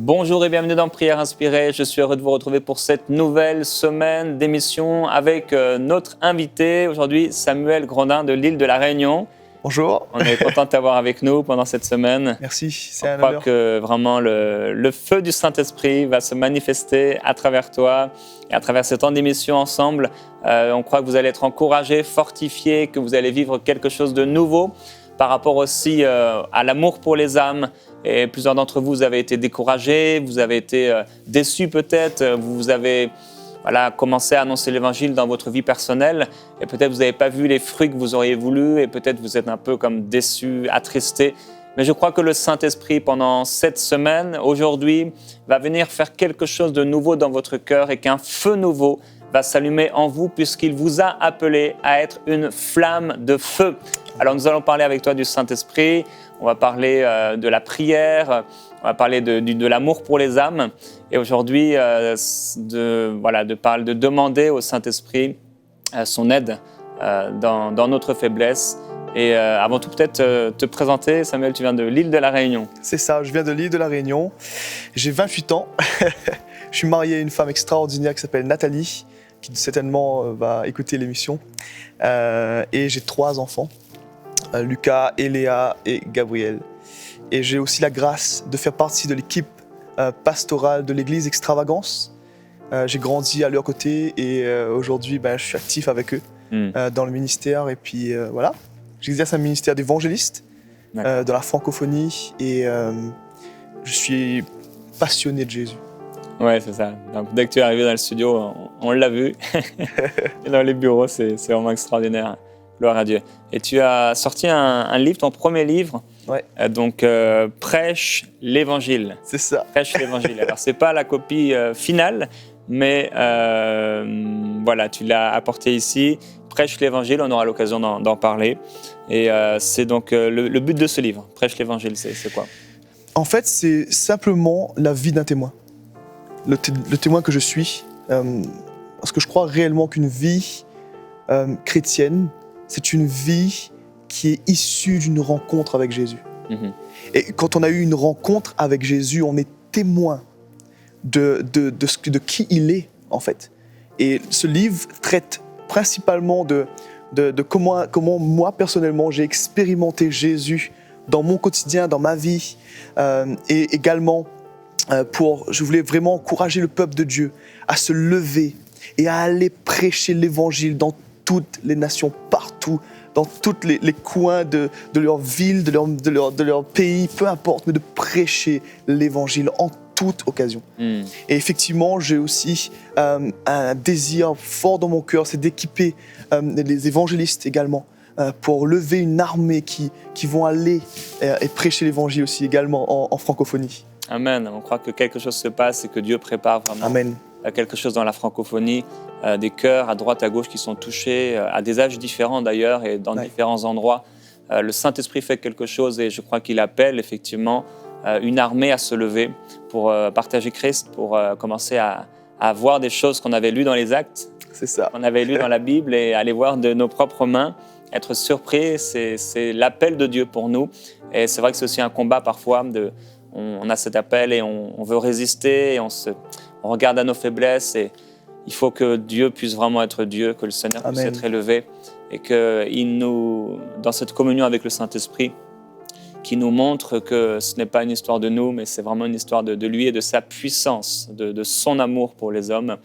Bonjour et bienvenue dans Prière Inspirée. Je suis heureux de vous retrouver pour cette nouvelle semaine d'émission avec notre invité aujourd'hui, Samuel Grondin de l'île de la Réunion. Bonjour. On est content de t'avoir avec nous pendant cette semaine. Merci, c'est un honneur. Je honneur. crois que vraiment le feu du Saint-Esprit va se manifester à travers toi et à travers ce temps d'émission ensemble. On croit que vous allez être encouragés, fortifiés, que vous allez vivre quelque chose de nouveau par rapport aussi à l'amour pour les âmes. Et plusieurs d'entre vous avez été découragés, vous avez été déçus peut-être, vous avez commencé à annoncer l'évangile dans votre vie personnelle et peut-être vous n'avez pas vu les fruits que vous auriez voulu et peut-être vous êtes un peu comme déçus, attristés. Mais je crois que le Saint-Esprit, pendant cette semaine, aujourd'hui, va venir faire quelque chose de nouveau dans votre cœur et qu'un feu nouveau va s'allumer en vous puisqu'il vous a appelé à être une flamme de feu. Alors nous allons parler avec toi du Saint-Esprit, on va parler de la prière, on va parler de l'amour pour les âmes et aujourd'hui de demander au Saint-Esprit son aide dans notre faiblesse. Et avant tout, peut-être te présenter, Samuel, tu viens de l'île de la Réunion. C'est ça, je viens de l'île de la Réunion. J'ai 28 ans. Je suis marié à une femme extraordinaire qui s'appelle Nathalie, qui certainement va écouter l'émission. Et j'ai 3 enfants, Lucas, Eléa et Gabriel. Et j'ai aussi la grâce de faire partie de l'équipe pastorale de l'église Extravagance. J'ai grandi à leur côté et aujourd'hui, je suis actif avec eux dans le ministère. Et puis voilà. J'exerce un ministère d'évangéliste dans la francophonie et je suis passionné de Jésus. Ouais, c'est ça. Donc, dès que tu es arrivé dans le studio, on l'a vu. Et dans les bureaux, c'est vraiment extraordinaire. Gloire à Dieu. Et tu as sorti un livre, ton premier livre. Ouais. Prêche l'évangile. C'est ça. Prêche l'évangile. Alors, c'est pas la copie finale, mais tu l'as apporté ici. Prêche l'évangile, on aura l'occasion d'en parler. Et c'est donc le but de ce livre. Prêche l'évangile, c'est quoi ? En fait, c'est simplement la vie d'un témoin. Le témoin que je suis. Parce que je crois réellement qu'une vie chrétienne, c'est une vie qui est issue d'une rencontre avec Jésus. Mm-hmm. Et quand on a eu une rencontre avec Jésus, on est témoin de qui il est, en fait. Et ce livre traite principalement de comment moi, personnellement, j'ai expérimenté Jésus dans mon quotidien, dans ma vie. Et également, je voulais vraiment encourager le peuple de Dieu à se lever et à aller prêcher l'évangile dans toutes les nations, partout, dans tous les coins de leur ville, de leur pays, peu importe, mais de prêcher l'évangile en toute occasion. Et effectivement, j'ai aussi un désir fort dans mon cœur, c'est d'équiper les évangélistes également, pour lever une armée qui vont aller et prêcher l'évangile aussi également en francophonie. Amen. On croit que quelque chose se passe et que Dieu prépare vraiment Amen. Quelque chose dans la francophonie, des cœurs à droite, à gauche qui sont touchés, à des âges différents d'ailleurs et dans différents endroits. Le Saint-Esprit fait quelque chose et je crois qu'il appelle effectivement une armée à se lever pour partager Christ, pour commencer à voir des choses qu'on avait lues dans les Actes, c'est ça. qu'on avait lues dans la Bible et aller voir de nos propres mains, être surpris, c'est l'appel de Dieu pour nous. Et c'est vrai que c'est aussi un combat parfois, on a cet appel et on veut résister, et on regarde à nos faiblesses et il faut que Dieu puisse vraiment être Dieu, que le Seigneur puisse être élevé et qu'il nous, dans cette communion avec le Saint-Esprit, qui nous montre que ce n'est pas une histoire de nous, mais c'est vraiment une histoire de lui et de sa puissance, de son amour pour les hommes.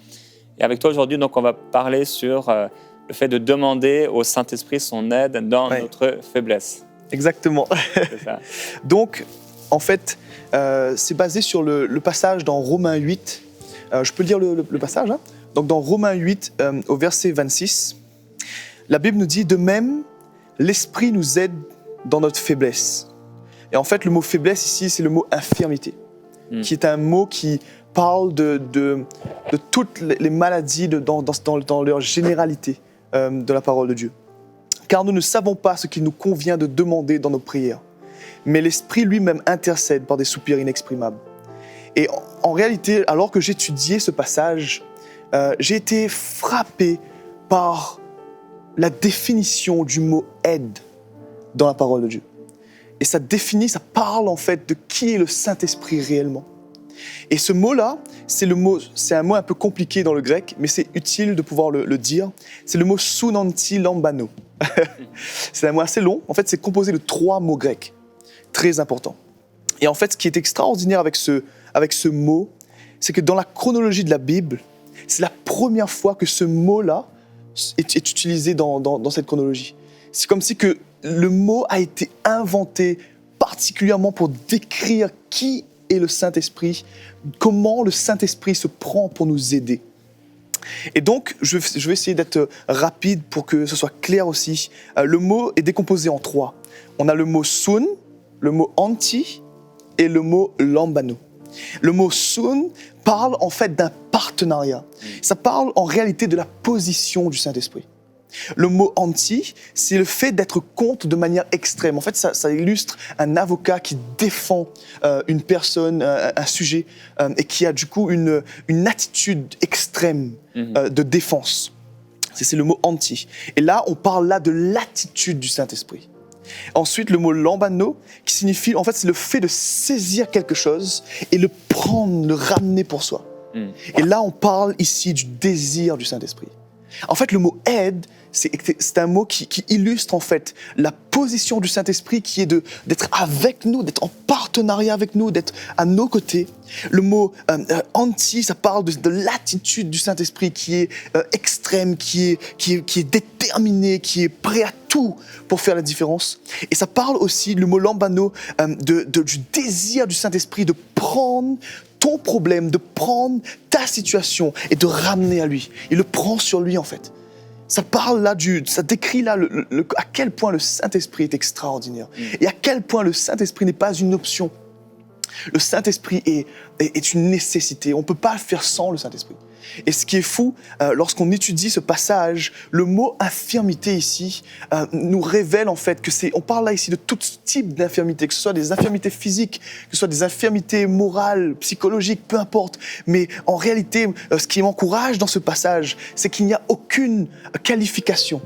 Et avec toi aujourd'hui, donc, on va parler sur le fait de demander au Saint-Esprit son aide dans notre faiblesse. Exactement. C'est ça. Donc, en fait, c'est basé sur le passage dans Romains 8. Je peux lire le passage, hein ? Donc, dans Romains 8, au verset 26, la Bible nous dit « De même, l'Esprit nous aide dans notre faiblesse. » Et en fait, le mot faiblesse ici, c'est le mot infirmité, qui est un mot qui parle de toutes les maladies dans leur généralité de la parole de Dieu. Car nous ne savons pas ce qu'il nous convient de demander dans nos prières, mais l'Esprit lui-même intercède par des soupirs inexprimables. Et en réalité, alors que j'étudiais ce passage, j'ai été frappé par la définition du mot « aide » dans la parole de Dieu. Et ça parle en fait de qui est le Saint-Esprit réellement. Et ce mot-là, c'est un mot un peu compliqué dans le grec, mais c'est utile de pouvoir le dire. C'est le mot sunanti lambano. C'est un mot assez long. En fait, c'est composé de 3 mots grecs, très importants. Et en fait, ce qui est extraordinaire avec ce mot, c'est que dans la chronologie de la Bible, c'est la première fois que ce mot-là est utilisé dans cette chronologie. C'est comme si que le mot a été inventé particulièrement pour décrire qui est le Saint-Esprit, comment le Saint-Esprit se prend pour nous aider. Et donc, je vais essayer d'être rapide pour que ce soit clair aussi. Le mot est décomposé en 3. On a le mot sun, le mot anti et le mot lambano. Le mot sun parle en fait d'un partenariat. Ça parle en réalité de la position du Saint-Esprit. Le mot anti, c'est le fait d'être contre de manière extrême. En fait, ça illustre un avocat qui défend une personne, un sujet, et qui a du coup une attitude extrême de défense. C'est le mot anti. Et là, on parle là de l'attitude du Saint-Esprit. Ensuite, le mot lambano, qui signifie, en fait, c'est le fait de saisir quelque chose et le prendre, le ramener pour soi. Et là, on parle ici du désir du Saint-Esprit. En fait, le mot aide, c'est un mot qui illustre en fait la position du Saint-Esprit qui est d'être avec nous, d'être en partenariat avec nous, d'être à nos côtés. Le mot anti, ça parle de l'attitude du Saint-Esprit qui est extrême, qui est déterminé, qui est prêt à tout pour faire la différence. Et ça parle aussi, le mot lambano, du désir du Saint-Esprit de prendre ton problème, de prendre ta situation et de ramener à lui. Il le prend sur lui en fait. Ça parle là ça décrit là à quel point le Saint-Esprit est extraordinaire et à quel point le Saint-Esprit n'est pas une option. Le Saint-Esprit est une nécessité. On ne peut pas le faire sans le Saint-Esprit. Et ce qui est fou, lorsqu'on étudie ce passage, le mot infirmité ici nous révèle en fait on parle là ici de tout type d'infirmité, que ce soit des infirmités physiques, que ce soit des infirmités morales, psychologiques, peu importe. Mais en réalité, ce qui m'encourage dans ce passage, c'est qu'il n'y a aucune qualification.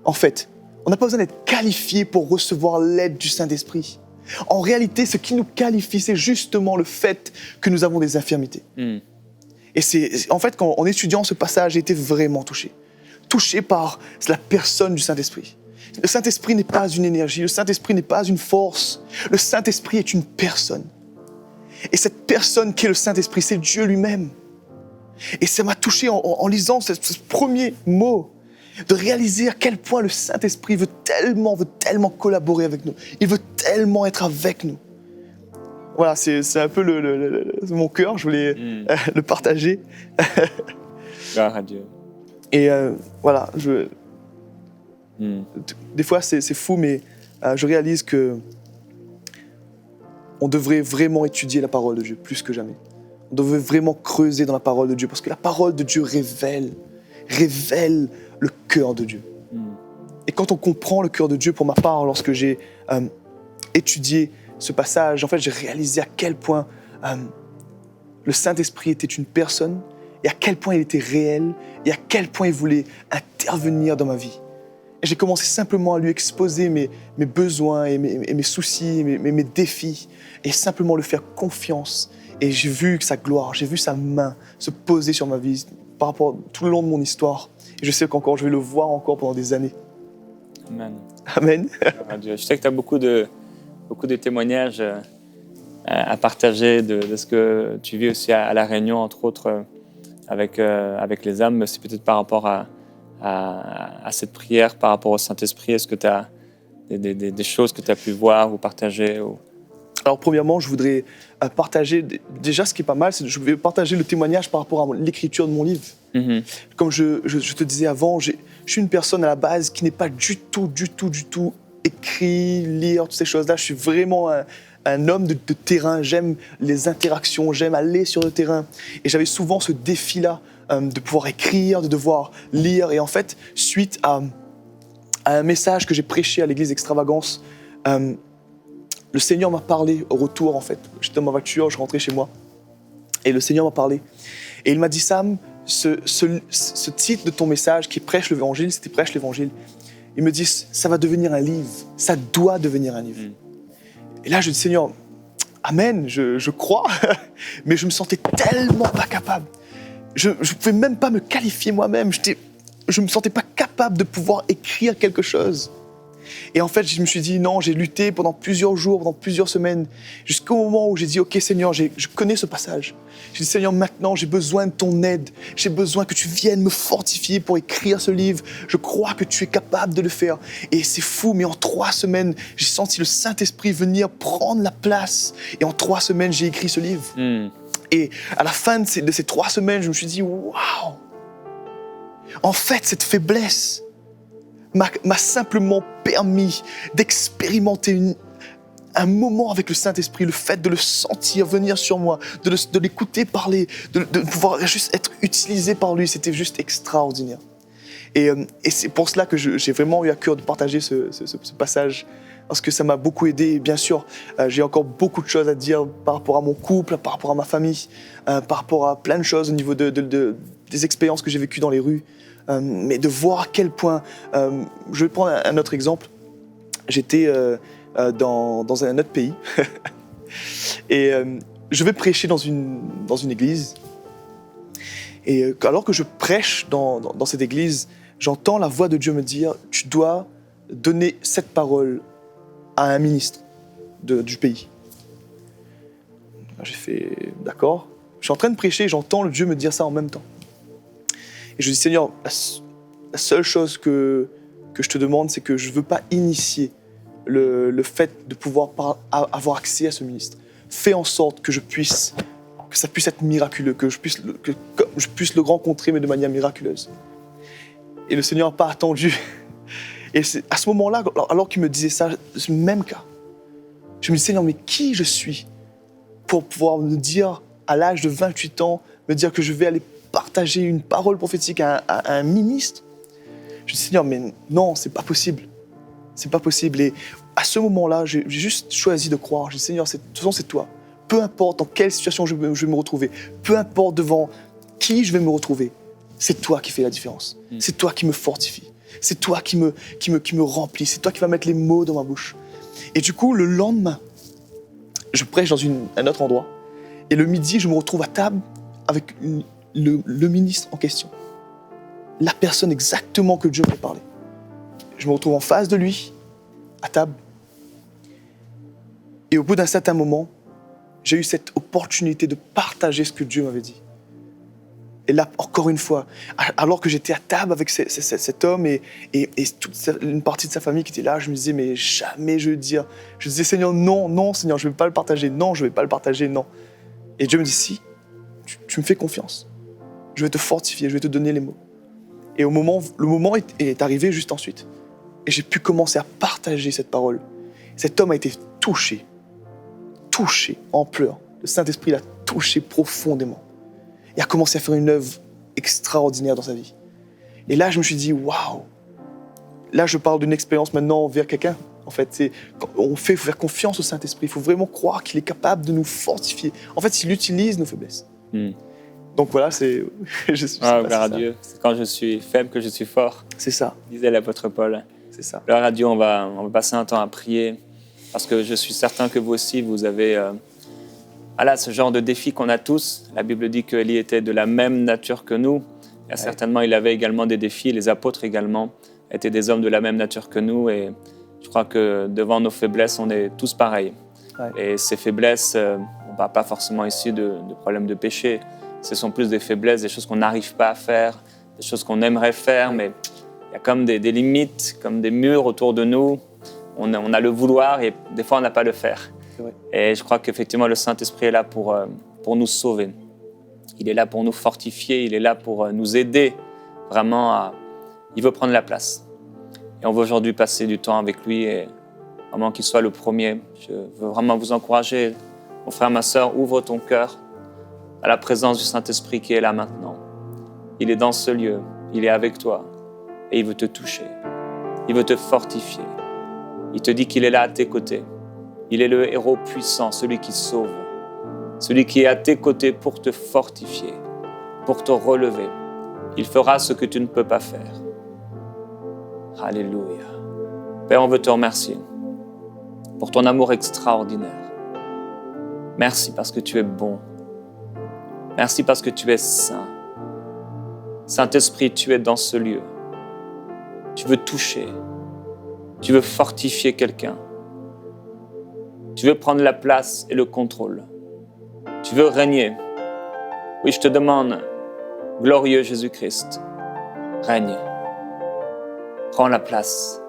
En fait, on n'a pas besoin d'être qualifié pour recevoir l'aide du Saint-Esprit. En réalité, ce qui nous qualifie, c'est justement le fait que nous avons des infirmités. Et en fait, en étudiant ce passage, j'ai été vraiment touché par la personne du Saint-Esprit. Le Saint-Esprit n'est pas une énergie, le Saint-Esprit n'est pas une force, le Saint-Esprit est une personne. Et cette personne qui est le Saint-Esprit, c'est Dieu lui-même. Et ça m'a touché en lisant ce premier mot, de réaliser à quel point le Saint-Esprit veut tellement collaborer avec nous. Il veut tellement être avec nous. Voilà, c'est un peu mon cœur, je voulais le partager. Gloire à Dieu. Et voilà, des fois c'est fou, mais je réalise que on devrait vraiment étudier la parole de Dieu, plus que jamais. On devrait vraiment creuser dans la parole de Dieu, parce que la parole de Dieu révèle le cœur de Dieu. Et quand on comprend le cœur de Dieu, pour ma part, lorsque j'ai étudié ce passage, en fait, j'ai réalisé à quel point le Saint-Esprit était une personne et à quel point il était réel et à quel point il voulait intervenir dans ma vie. Et j'ai commencé simplement à lui exposer mes besoins et mes soucis, mes défis, et simplement lui faire confiance. Et j'ai vu sa gloire, j'ai vu sa main se poser sur ma vie par rapport tout le long de mon histoire. Et je sais qu'encore, je vais le voir encore pendant des années. Amen. Amen. Je sais que tu as beaucoup de témoignages à partager de ce que tu vis aussi à La Réunion, entre autres, avec les âmes. C'est peut-être par rapport à cette prière, par rapport au Saint-Esprit. Est-ce que tu as des choses que tu as pu voir ou partager Alors, premièrement, je voudrais partager, déjà ce qui est pas mal, c'est que je vais partager le témoignage par rapport à l'écriture de mon livre. Comme je te disais avant, je suis une personne à la base qui n'est pas du tout écrit, lire, toutes ces choses-là. Je suis vraiment un homme de terrain. J'aime les interactions, j'aime aller sur le terrain. Et j'avais souvent ce défi-là de pouvoir écrire, de devoir lire. Et en fait, suite à un message que j'ai prêché à l'église Extravagance, le Seigneur m'a parlé au retour, en fait. J'étais dans ma voiture, je rentrais chez moi. Et le Seigneur m'a parlé. Et il m'a dit, Sam, ce titre de ton message qui prêche l'évangile, c'était prêche l'évangile. Il me dit, ça va devenir un livre. Ça doit devenir un livre. Et là, je dis, Seigneur, amen, je crois, mais je me sentais tellement pas capable. Je ne pouvais même pas me qualifier moi-même. Je me sentais pas capable de pouvoir écrire quelque chose. Et en fait, je me suis dit non, j'ai lutté pendant plusieurs jours, pendant plusieurs semaines, jusqu'au moment où j'ai dit ok Seigneur, je connais ce passage. J'ai dit Seigneur, maintenant j'ai besoin de ton aide. J'ai besoin que tu viennes me fortifier pour écrire ce livre. Je crois que tu es capable de le faire. Et c'est fou, mais en 3 semaines, j'ai senti le Saint-Esprit venir prendre la place. Et en 3 semaines, j'ai écrit ce livre. Et à la fin de ces 3 semaines, je me suis dit waouh. En fait, cette faiblesse m'a simplement permis d'expérimenter un moment avec le Saint-Esprit, le fait de le sentir venir sur moi, de l'écouter parler, de pouvoir juste être utilisé par lui, c'était juste extraordinaire. Et c'est pour cela que j'ai vraiment eu à cœur de partager ce passage, parce que ça m'a beaucoup aidé. Et bien sûr, j'ai encore beaucoup de choses à dire par rapport à mon couple, par rapport à ma famille, par rapport à plein de choses au niveau des expériences que j'ai vécues dans les rues. Mais de voir à quel point, je vais prendre un autre exemple, j'étais dans un autre pays et je vais prêcher dans une église et alors que je prêche dans cette église, j'entends la voix de Dieu me dire « Tu dois donner cette parole à un ministre du pays ». J'ai fait « D'accord ». Je suis en train de prêcher, j'entends le Dieu me dire ça en même temps. Et je dis, Seigneur, la seule chose que je te demande, c'est que je ne veux pas initier le fait de pouvoir avoir accès à ce ministre. Fais en sorte que ça puisse être miraculeux, que je puisse le rencontrer, mais de manière miraculeuse. Et le Seigneur n'a pas attendu. Et c'est à ce moment-là, alors qu'il me disait ça, ce même cas, je me dis, Seigneur, mais qui je suis pour pouvoir me dire, à l'âge de 28 ans, me dire que je vais aller partager une parole prophétique à un ministre. Je dis, Seigneur, mais non, c'est pas possible. C'est pas possible. Et à ce moment-là, j'ai juste choisi de croire. Je dis, Seigneur, de toute façon, c'est toi. Peu importe dans quelle situation je vais me retrouver, peu importe devant qui je vais me retrouver, c'est toi qui fais la différence. C'est toi qui me fortifie. C'est toi qui me remplit. C'est toi qui vas mettre les mots dans ma bouche. Et du coup, le lendemain, je prêche dans un autre endroit. Et le midi, je me retrouve à table avec le ministre en question, la personne exactement que Dieu m'avait parlé. Je me retrouve en face de lui, à table, et au bout d'un certain moment, j'ai eu cette opportunité de partager ce que Dieu m'avait dit. Et là, encore une fois, alors que j'étais à table avec cet homme et toute une partie de sa famille qui était là, je me disais, mais jamais je vais dire. Je disais, Seigneur, non, Seigneur, je ne vais pas le partager, non, je ne vais pas le partager, non. Et Dieu me dit, si, tu me fais confiance. Je vais te fortifier, je vais te donner les mots. Et le moment est arrivé juste ensuite. Et j'ai pu commencer à partager cette parole. Cet homme a été touché en pleurs. Le Saint-Esprit l'a touché profondément. Et a commencé à faire une œuvre extraordinaire dans sa vie. Et là, je me suis dit, waouh! Là, je parle d'une expérience maintenant envers quelqu'un. En fait, faut faire confiance au Saint-Esprit. Il faut vraiment croire qu'il est capable de nous fortifier. En fait, il utilise nos faiblesses. Donc voilà, c'est... gloire à Dieu. C'est quand je suis faible que je suis fort. C'est ça. Disait l'apôtre Paul. C'est ça. Gloire à Dieu, on va passer un temps à prier. Parce que je suis certain que vous aussi, vous avez ce genre de défi qu'on a tous. La Bible dit qu'Élie était de la même nature que nous. Et certainement, il avait également des défis. Les apôtres également étaient des hommes de la même nature que nous. Et je crois que devant nos faiblesses, on est tous pareils. Et ces faiblesses, on ne parle pas forcément ici de problèmes de péché. Ce sont plus des faiblesses, des choses qu'on n'arrive pas à faire, des choses qu'on aimerait faire, mais il y a comme des limites, comme des murs autour de nous. On a le vouloir et des fois, on n'a pas le faire. Et je crois qu'effectivement, le Saint-Esprit est là pour nous sauver. Il est là pour nous fortifier, il est là pour nous aider vraiment Il veut prendre la place. Et on veut aujourd'hui passer du temps avec lui et vraiment qu'il soit le premier. Je veux vraiment vous encourager. Mon frère, ma sœur, ouvre ton cœur à la présence du Saint-Esprit qui est là maintenant. Il est dans ce lieu, il est avec toi et il veut te toucher. Il veut te fortifier. Il te dit qu'il est là à tes côtés. Il est le héros puissant, celui qui sauve, celui qui est à tes côtés pour te fortifier, pour te relever. Il fera ce que tu ne peux pas faire. Alléluia. Père, on veut te remercier pour ton amour extraordinaire. Merci parce que tu es bon. Merci parce que tu es saint. Saint-Esprit, tu es dans ce lieu. Tu veux toucher. Tu veux fortifier quelqu'un. Tu veux prendre la place et le contrôle. Tu veux régner. Oui, je te demande, glorieux Jésus-Christ, règne. Prends la place.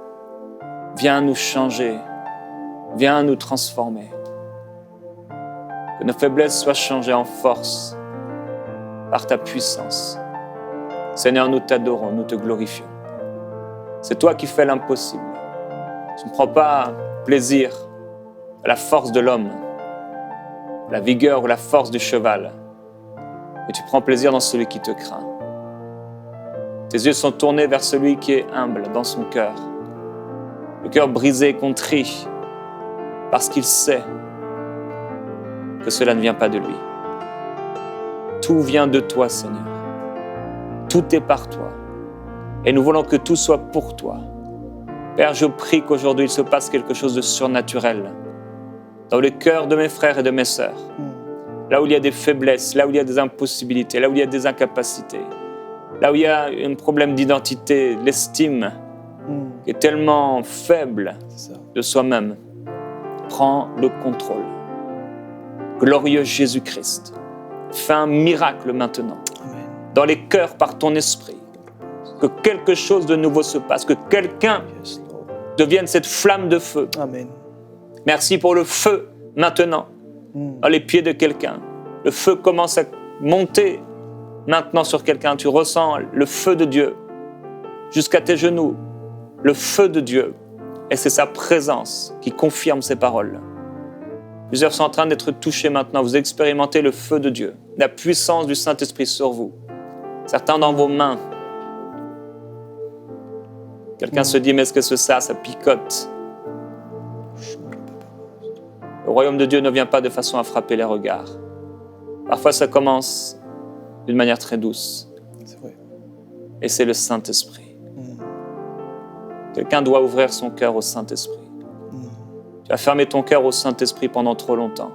Viens nous changer. Viens nous transformer. Que nos faiblesses soient changées en force par ta puissance. Seigneur, nous t'adorons, nous te glorifions. C'est toi qui fais l'impossible. Tu ne prends pas plaisir à la force de l'homme, la vigueur ou la force du cheval, mais tu prends plaisir dans celui qui te craint. Tes yeux sont tournés vers celui qui est humble dans son cœur, le cœur brisé et contrit, parce qu'il sait que cela ne vient pas de lui. Tout vient de toi, Seigneur. Tout est par toi. Et nous voulons que tout soit pour toi. Père, je prie qu'aujourd'hui il se passe quelque chose de surnaturel dans le cœur de mes frères et de mes sœurs. Là où il y a des faiblesses, là où il y a des impossibilités, là où il y a des incapacités, là où il y a un problème d'identité, l'estime qui est tellement faible de soi-même. Prends le contrôle. Glorieux Jésus-Christ, fais un miracle maintenant. Amen. Dans les cœurs par ton esprit. Que quelque chose de nouveau se passe, que quelqu'un devienne cette flamme de feu. Amen. Merci pour le feu maintenant, dans les pieds de quelqu'un. Le feu commence à monter maintenant sur quelqu'un. Tu ressens le feu de Dieu jusqu'à tes genoux. Le feu de Dieu. Et c'est sa présence qui confirme ces paroles. Plusieurs sont en train d'être touchés maintenant. Vous expérimentez le feu de Dieu, la puissance du Saint-Esprit sur vous. Certains dans vos mains. Quelqu'un se dit, mais est-ce que c'est ça picote. Le royaume de Dieu ne vient pas de façon à frapper les regards. Parfois, ça commence d'une manière très douce. C'est vrai. Et c'est le Saint-Esprit. Quelqu'un doit ouvrir son cœur au Saint-Esprit. Tu as fermé ton cœur au Saint-Esprit pendant trop longtemps.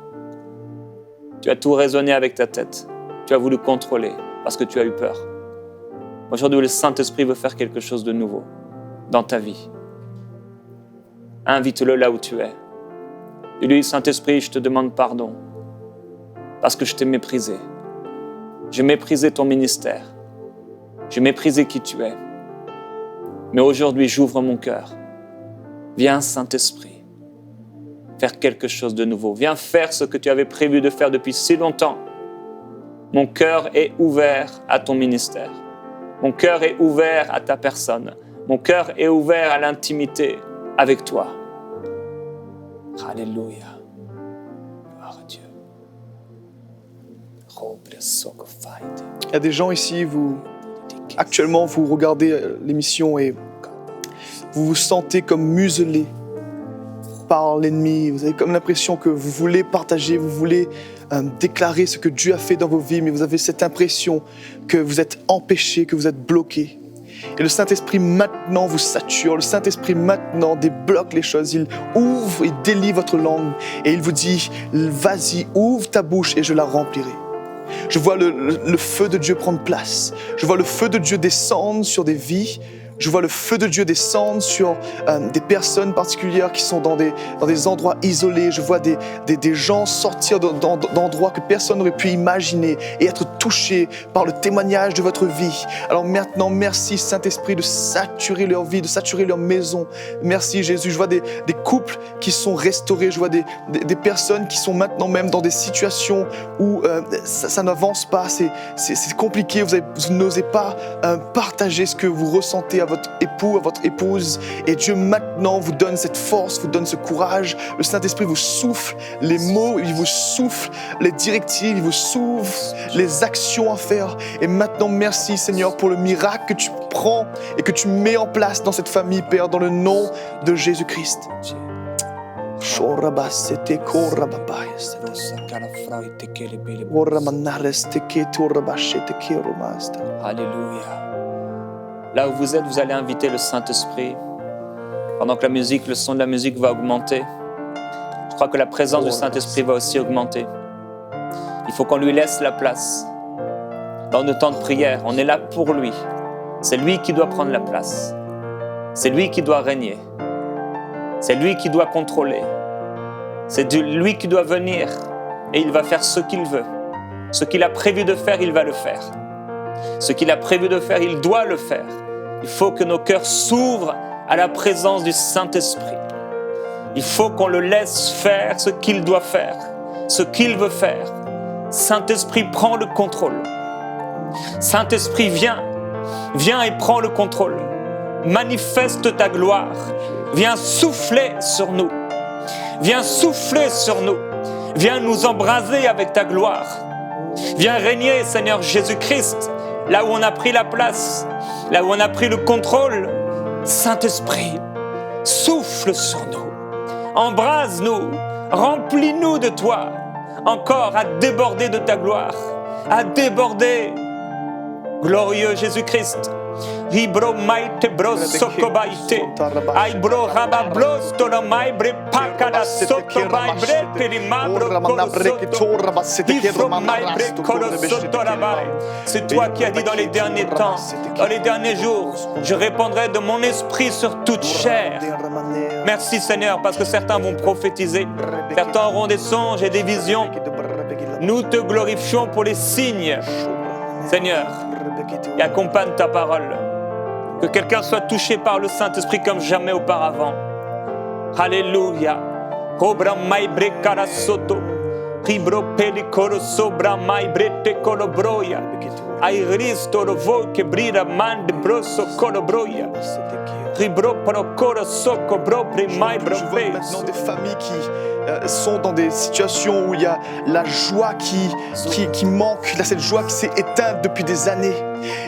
Tu as tout raisonné avec ta tête. Tu as voulu contrôler parce que tu as eu peur. Aujourd'hui, le Saint-Esprit veut faire quelque chose de nouveau dans ta vie. Invite-le là où tu es. Dis-lui, Saint-Esprit, je te demande pardon parce que je t'ai méprisé. J'ai méprisé ton ministère. J'ai méprisé qui tu es. Mais aujourd'hui, j'ouvre mon cœur. Viens, Saint-Esprit, faire quelque chose de nouveau. Viens faire ce que tu avais prévu de faire depuis si longtemps. Mon cœur est ouvert à ton ministère. Mon cœur est ouvert à ta personne. Mon cœur est ouvert à l'intimité avec toi. Alléluia. Gloire à Dieu. Il y a des gens ici, actuellement, vous regardez l'émission et vous vous sentez comme muselé par l'ennemi. Vous avez comme l'impression que vous voulez partager, vous voulez déclarer ce que Dieu a fait dans vos vies, mais vous avez cette impression que vous êtes empêché, que vous êtes bloqué. Et le Saint-Esprit maintenant vous sature, le Saint-Esprit maintenant débloque les choses, il ouvre, il délie votre langue et il vous dit, vas-y, ouvre ta bouche et je la remplirai. Je vois le feu de Dieu prendre place, je vois le feu de Dieu descendre sur des vies, je vois le feu de Dieu descendre sur des personnes particulières qui sont dans des endroits isolés. Je vois des gens sortir d'endroits que personne n'aurait pu imaginer et être touchés par le témoignage de votre vie. Alors maintenant, merci Saint-Esprit de saturer leur vie, de saturer leur maison. Merci Jésus. Je vois des couples qui sont restaurés. Je vois des personnes qui sont maintenant même dans des situations où ça n'avance pas. C'est compliqué. Vous n'osez pas partager ce que vous ressentez à votre époux, à votre épouse. Et Dieu maintenant vous donne cette force, vous donne ce courage. Le Saint-Esprit vous souffle les mots, il vous souffle les directives, il vous souffle les actions à faire. Et maintenant, merci Seigneur pour le miracle que tu prends et que tu mets en place dans cette famille, Père, dans le nom de Jésus-Christ. Alléluia. Là où vous êtes, vous allez inviter le Saint-Esprit. Pendant que le son de la musique va augmenter, je crois que la présence du Saint-Esprit va aussi augmenter. faut qu'on lui laisse la place. Dans nos temps de prière, on est là pour lui. C'est lui qui doit prendre la place. C'est lui qui doit régner. C'est lui qui doit contrôler. C'est lui qui doit venir et il va faire ce qu'il veut. Ce qu'il a prévu de faire, il va le faire. Ce qu'il a prévu de faire, il doit le faire. Il faut que nos cœurs s'ouvrent à la présence du Saint-Esprit. Il faut qu'on le laisse faire ce qu'il doit faire, ce qu'il veut faire. Saint-Esprit, prends le contrôle. Saint-Esprit, viens et prends le contrôle. Manifeste ta gloire. Viens souffler sur nous. Viens souffler sur nous. Viens nous embraser avec ta gloire. Viens régner, Seigneur Jésus-Christ, là où on a pris la place, là où on a pris le contrôle. Saint-Esprit, souffle sur nous. Embrase-nous. Remplis-nous de toi. Encore à déborder de ta gloire. À déborder. Glorieux Jésus-Christ. Ibro maite bro sokobaite. Ai bro rabablos to la mai bre pakada soto bai bre perimabro kolosoto. C'est toi qui as dit dans les derniers temps, dans les derniers jours, je répandrai de mon esprit sur toute chair. Merci Seigneur, parce que certains vont prophétiser, certains auront des songes et des visions. Nous te glorifions pour les signes, Seigneur, et accompagne ta parole. Que quelqu'un soit touché par le Saint-Esprit comme jamais auparavant. Alléluia. Cobra mai breccara soto. Ribro pelicoro sobra mai brete colobroia. Ai risto rovo che brira mande brosso colobroia. Ribro procora soco bro primai bro. Je vois maintenant des familles qui sont dans des situations où il y a la joie qui manque, là, cette joie qui s'est éteinte depuis des années.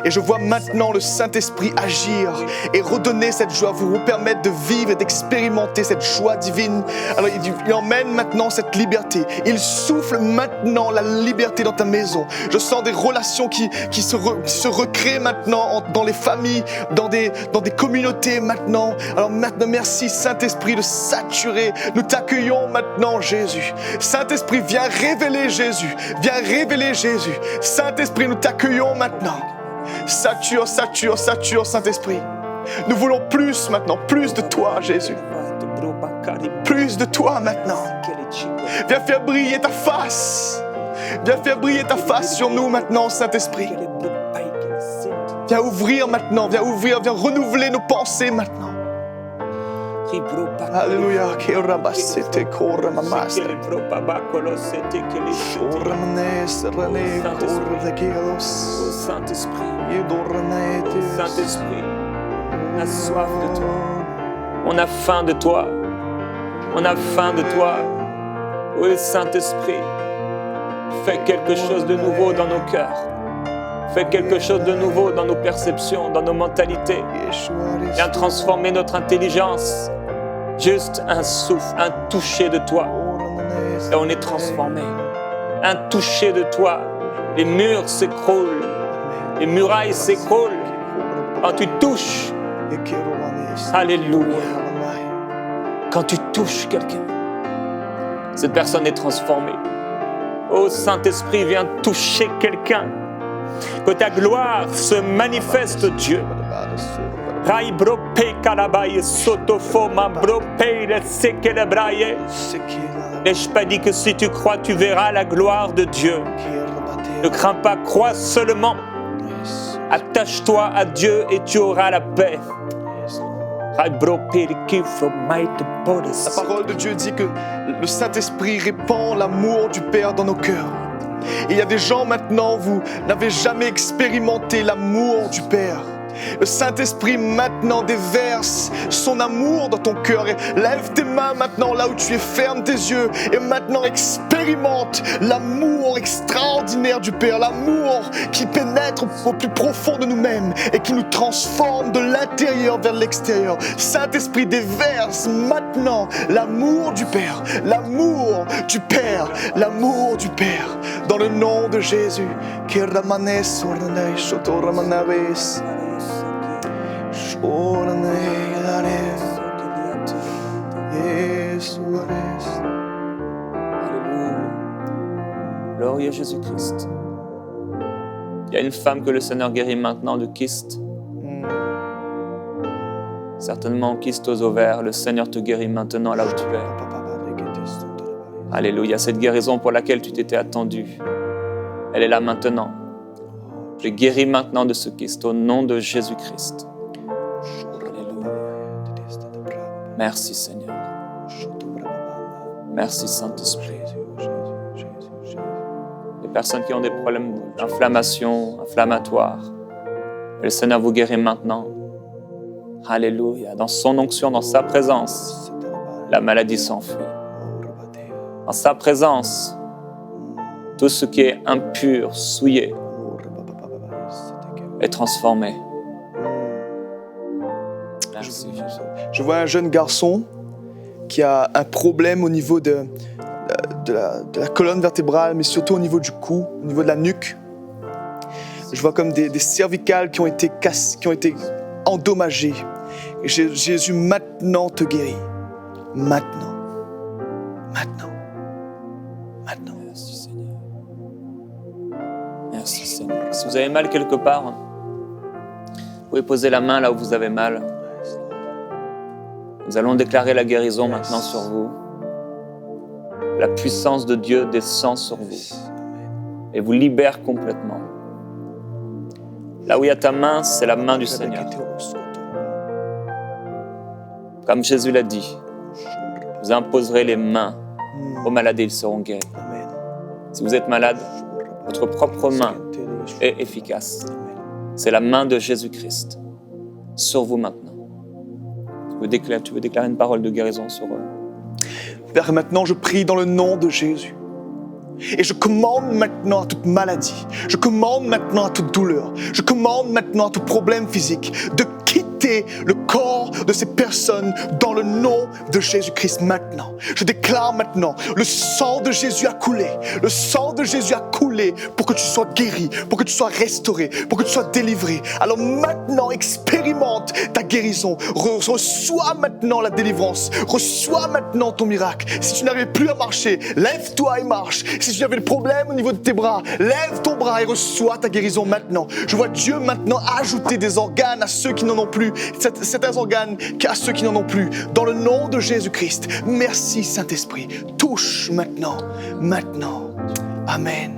Et je vois maintenant le Saint-Esprit agir et redonner cette joie, vous permettre de vivre et d'expérimenter cette joie divine. Alors il emmène maintenant cette liberté. Il souffle maintenant la liberté dans ta maison. Je sens des relations qui se recréent maintenant dans les familles, dans des communautés maintenant. Alors maintenant, merci Saint-Esprit de saturer. Nous t'accueillons maintenant Jésus. Saint-Esprit, viens révéler Jésus. Viens révéler Jésus. Saint-Esprit, nous t'accueillons maintenant. Sature, sature, sature, Saint-Esprit. Nous voulons plus maintenant, plus de toi, Jésus. Plus de toi maintenant. Viens faire briller ta face. Viens faire briller ta face sur nous maintenant, Saint-Esprit. Viens ouvrir maintenant, viens renouveler nos pensées maintenant. Alléluia. Saint-Esprit, Saint-Esprit, on a soif de toi. On a faim de toi. On a faim de toi. Oui, Saint-Esprit, fais quelque chose de nouveau dans nos cœurs. Fais quelque chose de nouveau dans nos perceptions, dans nos mentalités. Viens transformer notre intelligence. Juste un souffle, un toucher de toi. Et on est transformé. Un toucher de toi. Les murs s'écroulent. Les murailles s'écroulent. Quand tu touches. Alléluia. Quand tu touches quelqu'un, cette personne est transformée. Oh Saint-Esprit, viens toucher quelqu'un. Que ta gloire se manifeste, Dieu. N'ai-je pas dit que si tu crois, tu verras la gloire de Dieu? Ne crains pas, crois seulement. Attache-toi à Dieu et tu auras la paix. La parole de Dieu dit que le Saint-Esprit répand l'amour du Père dans nos cœurs. Et il y a des gens maintenant, vous n'avez jamais expérimenté l'amour du Père. Le Saint-Esprit maintenant déverse son amour dans ton cœur. Et lève tes mains maintenant là où tu es, ferme tes yeux et maintenant expérimente l'amour extraordinaire du Père, l'amour qui pénètre au plus profond de nous-mêmes et qui nous transforme de l'intérieur vers l'extérieur. Saint-Esprit, déverse maintenant l'amour du Père, l'amour du Père, l'amour du Père, dans le nom de Jésus. Glorieux Jésus-Christ. Il y a une femme que le Seigneur guérit maintenant de kyste. Certainement kyste aux ovaires. Le Seigneur te guérit maintenant là où tu es. Alléluia. Cette guérison pour laquelle tu t'étais attendu, elle est là maintenant. Je guéris maintenant de ce kyste au nom de Jésus-Christ. Alléluia. Merci Seigneur. Merci Saint-Esprit. Les personnes qui ont des problèmes d'inflammation, inflammatoire, le Seigneur vous guérit maintenant. Alléluia. Dans son onction, dans sa présence, la maladie s'enfuit. Dans sa présence, tout ce qui est impur, souillé, est transformé. Merci Jésus. Je vois un jeune garçon qui a un problème au niveau de la colonne vertébrale, mais surtout au niveau du cou, au niveau de la nuque. Je vois comme des cervicales qui ont été endommagées. Et Jésus maintenant te guérit. Maintenant. Merci Seigneur. Merci Seigneur. Si vous avez mal quelque part, vous pouvez poser la main là où vous avez mal. Nous allons déclarer la guérison maintenant sur vous. La puissance de Dieu descend sur vous et vous libère complètement. Là où il y a ta main, c'est la main du Seigneur. Comme Jésus l'a dit, vous imposerez les mains aux malades et ils seront guéris. Si vous êtes malade, votre propre main est efficace. C'est la main de Jésus-Christ sur vous maintenant. Tu veux déclarer une parole de guérison sur eux. Père, maintenant je prie dans le nom de Jésus. Et je commande maintenant à toute maladie, je commande maintenant à toute douleur, je commande maintenant à tout problème physique de quitter le corps de ces personnes dans le nom de Jésus-Christ maintenant. Je déclare maintenant, le sang de Jésus a coulé, le sang de Jésus a coulé pour que tu sois guéri, pour que tu sois restauré, pour que tu sois délivré. Alors maintenant, expérimente ta guérison, reçois maintenant la délivrance, reçois maintenant ton miracle. Si tu n'arrives plus à marcher, lève-toi et marche. Si tu avais le problème au niveau de tes bras, lève ton bras et reçois ta guérison maintenant. Je vois Dieu maintenant ajouter des organes à ceux qui n'en ont plus, certains organes à ceux qui n'en ont plus. Dans le nom de Jésus-Christ, merci Saint-Esprit. Touche maintenant. Amen.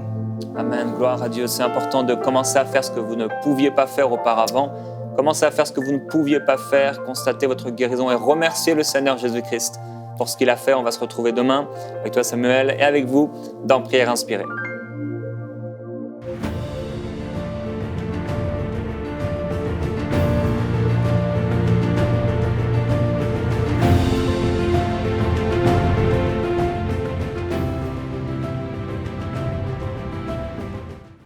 Amen, gloire à Dieu. C'est important de commencer à faire ce que vous ne pouviez pas faire auparavant. Commencez à faire ce que vous ne pouviez pas faire, constatez votre guérison et remerciez le Seigneur Jésus-Christ pour ce qu'il a fait. On va se retrouver demain avec toi Samuel et avec vous dans Prière Inspirée.